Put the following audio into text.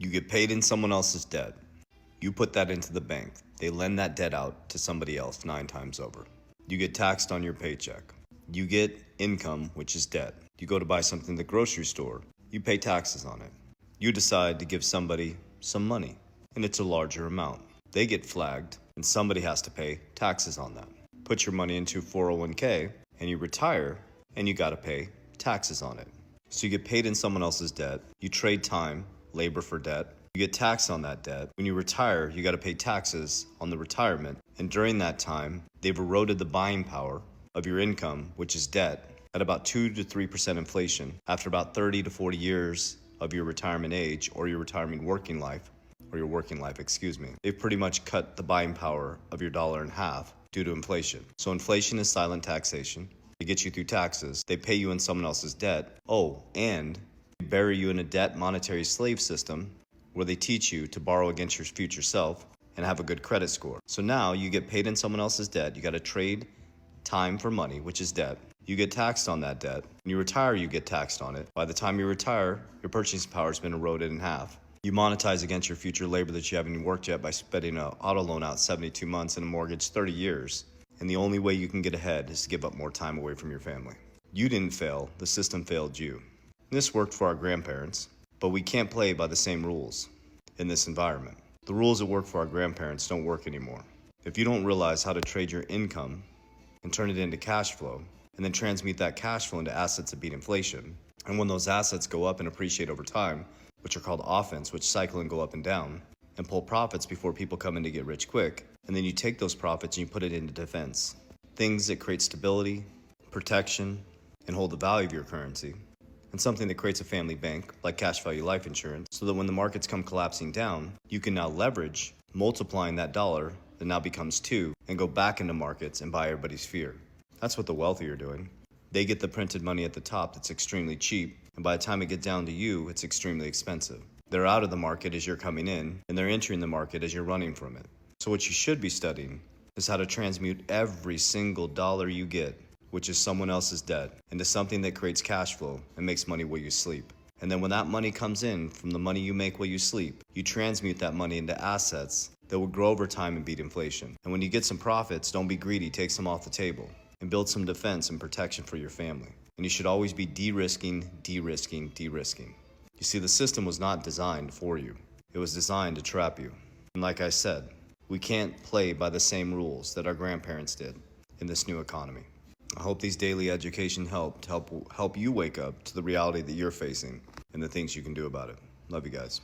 You get paid in someone else's debt. You put that into the bank. They lend that debt out to somebody else 9 times over. You get taxed on your paycheck. You get income, which is debt. You go to buy something at the grocery store. You pay taxes on it. You decide to give somebody some money, and it's a larger amount. They get flagged, and somebody has to pay taxes on that. Put your money into 401k, and you retire, and you gotta pay taxes on it. So you get paid in someone else's debt. You trade time, labor for debt. You get taxed on that debt. When you retire, you gotta pay taxes on the retirement. And during that time, they've eroded the buying power of your income, which is debt, at about 2 to 3% inflation after about 30 to 40 years of your retirement age or your retirement working life, they've pretty much cut the buying power of your dollar in half due to inflation. So inflation is silent taxation. They get you through taxes. They pay you in someone else's debt. Oh, and they bury you in a debt monetary slave system where they teach you to borrow against your future self and have a good credit score. So now you get paid in someone else's debt. You got to trade time for money, which is debt. You get taxed on that debt. When you retire, you get taxed on it. By the time you retire, your purchasing power has been eroded in half. You monetize against your future labor that you haven't worked yet by spending an auto loan out 72 months and a mortgage 30 years. And the only way you can get ahead is to give up more time away from your family. You didn't fail, the system failed you. This worked for our grandparents, but we can't play by the same rules in this environment. The rules that work for our grandparents don't work anymore. If you don't realize how to trade your income and turn it into cash flow, and then transmute that cash flow into assets that beat inflation, and when those assets go up and appreciate over time, which are called offense, which cycle and go up and down, and pull profits before people come in to get rich quick, and then you take those profits and you put it into defense. Things that create stability, protection, and hold the value of your currency, and something that creates a family bank, like cash value life insurance, so that when the markets come collapsing down, you can now leverage multiplying that dollar that now becomes 2 and go back into markets and buy everybody's fear. That's what the wealthy are doing. They get the printed money at the top that's extremely cheap, and by the time it gets down to you, it's extremely expensive. They're out of the market as you're coming in, and they're entering the market as you're running from it. So what you should be studying is how to transmute every single dollar you get, which is someone else's debt, into something that creates cash flow and makes money while you sleep. And then when that money comes in from the money you make while you sleep, you transmute that money into assets that will grow over time and beat inflation. And when you get some profits, don't be greedy, take some off the table and build some defense and protection for your family. And you should always be de-risking, de-risking, de-risking. You see, the system was not designed for you. It was designed to trap you. And like I said, we can't play by the same rules that our grandparents did in this new economy. I hope these daily education help you wake up to the reality that you're facing and the things you can do about it. Love you guys.